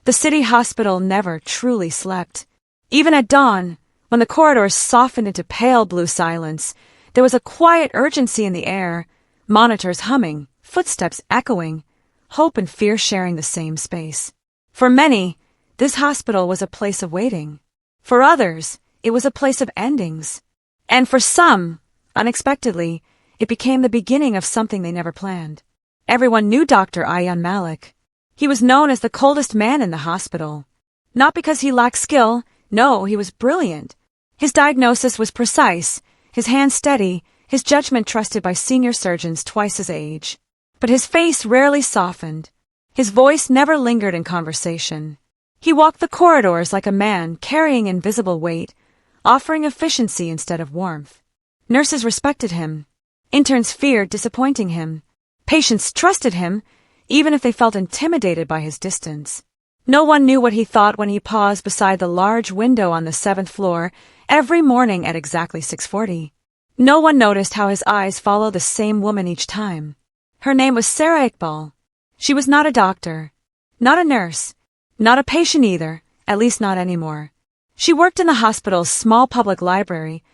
The city hospital never truly slept. Even at dawn, when the corridors softened into pale blue silence, there was a quiet urgency in the air, monitors humming, footsteps echoing, hope and fear sharing the same space. For many, this hospital was a place of waiting. For others, it was a place of endings. And for some, unexpectedly, it became the beginning of something they never planned. Everyone knew Dr. Ayan Malik. He was known as the coldest man in the hospital. Not because he lacked skill, no, he was brilliant. His diagnosis was precise, his hands steady, his judgment trusted by senior surgeons twice his age. But his face rarely softened. His voice never lingered in conversation. He walked the corridors like a man carrying invisible weight, offering efficiency instead of warmth. Nurses respected him. Interns feared disappointing him. Patients trusted him, even if they felt intimidated by his distance. No one knew what he thought when he paused beside the large window on the 7th floor every morning at exactly 6:40. No one noticed how his eyes followed the same woman each time. Her name was Sarah Iqbal. She was not a doctor, not a nurse, not a patient either, at least not anymore. She worked in the hospital's small public library,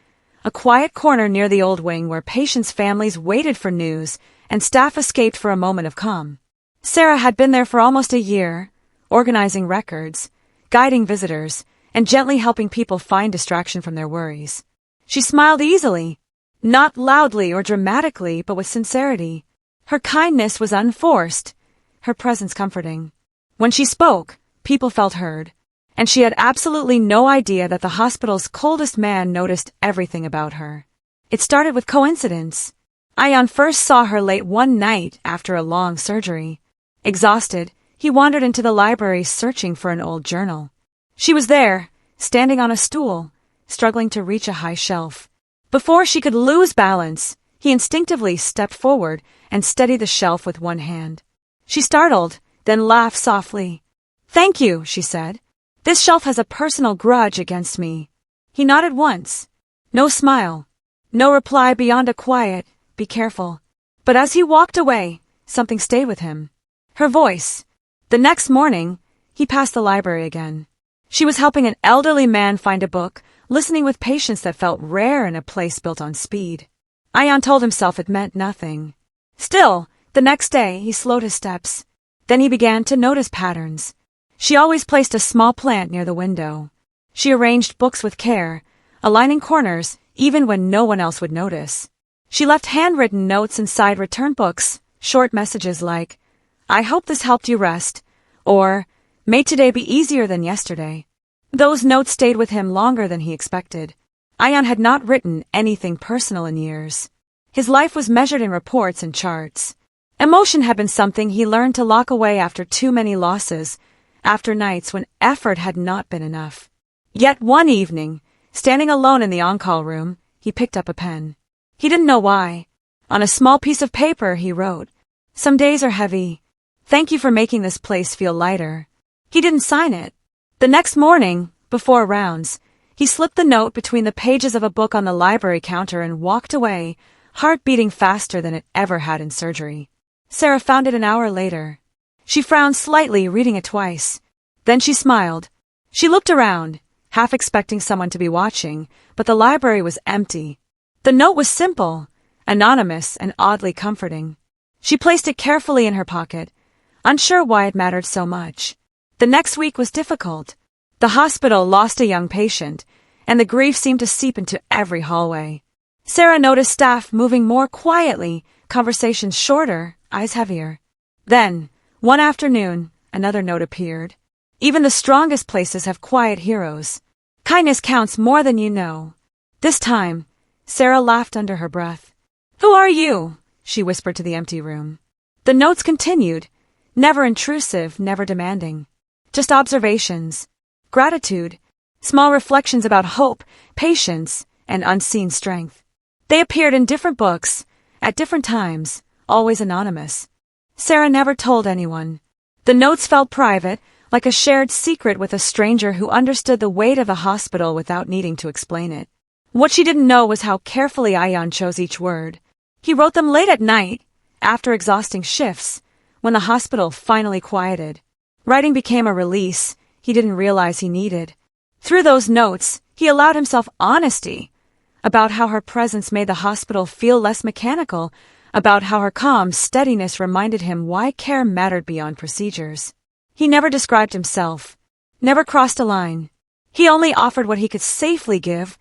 a quiet corner near the old wing where patients' families waited for news and staff escaped for a moment of calm. Sarah had been there for almost a year, organizing records, guiding visitors, and gently helping people find distraction from their worries. She smiled easily, not loudly or dramatically, but with sincerity. Her kindness was unforced, her presence comforting. When she spoke, people felt heard, and she had absolutely no idea that the hospital's coldest man noticed everything about her. It started with coincidence. Ayan first saw her late one night after a long surgery. Exhausted, he wandered into the library searching for an old journal. She was there, standing on a stool, struggling to reach a high shelf. Before she could lose balance, he instinctively stepped forward and steadied the shelf with one hand. She startled, then laughed softly. "Thank you," she said. "This shelf has a personal grudge against me." He nodded once. No smile. No reply beyond a quiet, "Be careful." But as he walked away, something stayed with him. Her voice. The next morning, he passed the library again. She was helping an elderly man find a book, listening with patience that felt rare in a place built on speed. Ayan told himself it meant nothing. Still, the next day, he slowed his steps. Then he began to notice patterns. She always placed a small plant near the window. She arranged books with care, aligning corners even when no one else would notice. She left handwritten notes inside return books, short messages like, "I hope this helped you rest," or, "May today be easier than yesterday." Those notes stayed with him longer than he expected. Ayan had not written anything personal in years. His life was measured in reports and charts. Emotion had been something he learned to lock away after too many losses, after nights when effort had not been enough. Yet one evening, standing alone in the on-call room, he picked up a pen. He didn't know why. On a small piece of paper, he wrote, "Some days are heavy. Thank you for making this place feel lighter." He didn't sign it. The next morning, before rounds, he slipped the note between the pages of a book on the library counter and walked away, heart beating faster than it ever had in surgery. Sarah found it an hour later. She frowned slightly, reading it twice. Then she smiled. She looked around, half expecting someone to be watching, but the library was empty. The note was simple, anonymous, and oddly comforting. She placed it carefully in her pocket, unsure why it mattered so much. The next week was difficult. The hospital lost a young patient, and the grief seemed to seep into every hallway. Sarah noticed staff moving more quietly, conversations shorter, eyes heavier. Then, one afternoon, another note appeared. Even the strongest places have quiet heroes. Kindness counts more than you know. This time, Sarah laughed under her breath. "Who are you?" she whispered to the empty room. The notes continued, never intrusive, never demanding. Just observations, gratitude, small reflections about hope, patience, and unseen strength. They appeared in different books, at different times, always anonymous. Sarah never told anyone. The notes felt private, like a shared secret with a stranger who understood the weight of the hospital without needing to explain it. What she didn't know was how carefully Ayan chose each word. He wrote them late at night, after exhausting shifts, when the hospital finally quieted. Writing became a release he didn't realize he needed. Through those notes, he allowed himself honesty about how her presence made the hospital feel less mechanical, about how her calm steadiness reminded him why care mattered beyond procedures. He never described himself, never crossed a line. He only offered what he could safely give: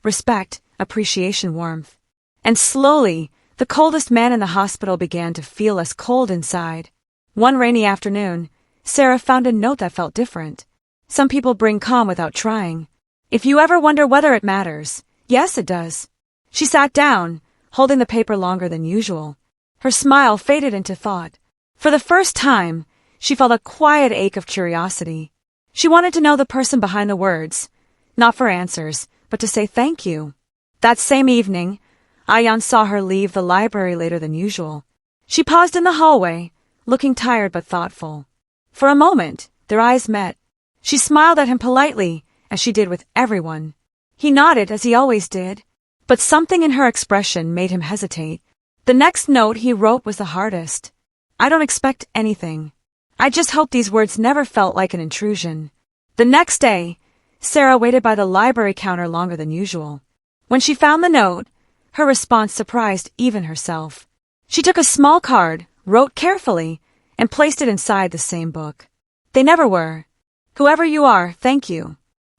respect, appreciation, warmth. And slowly, the coldest man in the hospital began to feel less cold inside. One rainy afternoon, Sarah found a note that felt different. Some people bring calm without trying. If you ever wonder whether it matters, yes, it does. She sat down, holding the paper longer than usual. Her smile faded into thought. For the first time, she felt a quiet ache of curiosity. She wanted to know the person behind the words, not for answers, but to say thank you. That same evening, Ayan saw her leave the library later than usual. She paused in the hallway, looking tired but thoughtful. For a moment, their eyes met. She smiled at him politely, as she did with everyone. He nodded as he always did, but something in her expression made him hesitate. The next note he wrote was the hardest. I don't expect anything. I just hope these words never felt like an intrusion. The next day, Sarah waited by the library counter longer than usual. When she found the note, her response surprised even herself. She took a small card, wrote carefully, and placed it inside the same book. They never were. Whoever you are, thank you.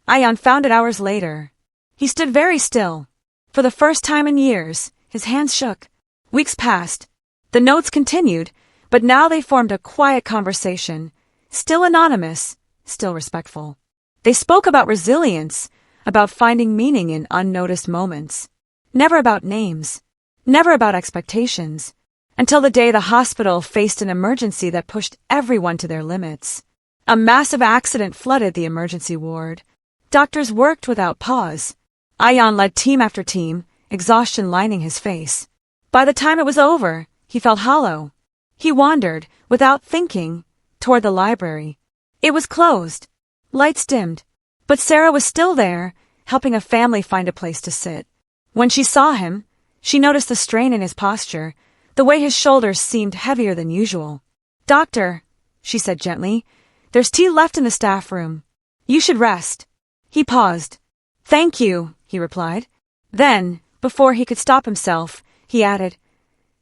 Ayan found it hours later. He stood very still. For the first time in years, his hands shook. Weeks passed. The notes continued, but now they formed a quiet conversation, still anonymous, still respectful. They spoke about resilience, about finding meaning in unnoticed moments. Never about names. Never about expectations. Until the day the hospital faced an emergency that pushed everyone to their limits. A massive accident flooded the emergency ward. Doctors worked without pause. Ayan led team after team, exhaustion lining his face. By the time it was over, he felt hollow. He wandered, without thinking, toward the library. It was closed. Lights dimmed. But Sarah was still there, helping a family find a place to sit. When she saw him, she noticed the strain in his posture, the way his shoulders seemed heavier than usual. Doctor, she said gently, there's tea left in the staff room. You should rest. He paused. Thank you, he replied. Then, before he could stop himself, he added,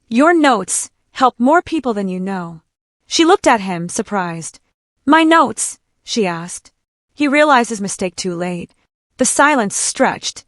Your notes help more people than you know. She looked at him, surprised. My notes? She asked. He realized his mistake too late. The silence stretched,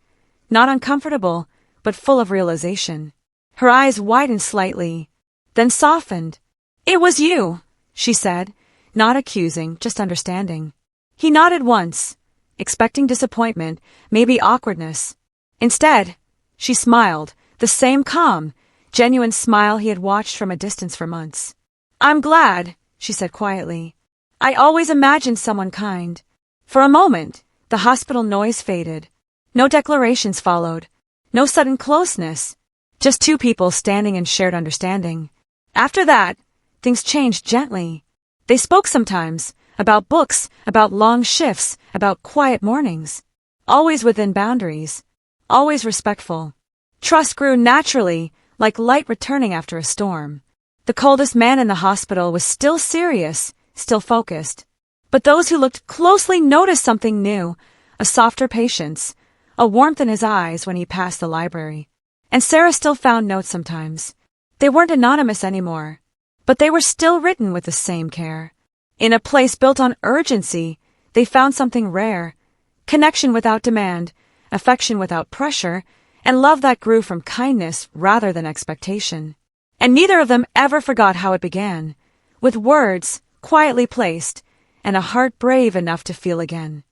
not uncomfortable, but full of realization. Her eyes widened slightly, then softened. It was you, she said, not accusing, just understanding. He nodded once, expecting disappointment, maybe awkwardness. Instead, she smiled, the same calm, genuine smile he had watched from a distance for months. I'm glad, she said quietly. I always imagined someone kind. For a moment, the hospital noise faded. No declarations followed. No sudden closeness. Just two people standing in shared understanding. After that, things changed gently. They spoke sometimes, about books, about long shifts, about quiet mornings. Always within boundaries. Always respectful. Trust grew naturally, like light returning after a storm. The coldest man in the hospital was still serious, still focused. But those who looked closely noticed something new, a softer patience, a warmth in his eyes when he passed the library. And Sarah still found notes sometimes. They weren't anonymous anymore, but they were still written with the same care. In a place built on urgency, they found something rare, connection without demand, affection without pressure, and love that grew from kindness rather than expectation. And neither of them ever forgot how it began, with words quietly placed, and a heart brave enough to feel again.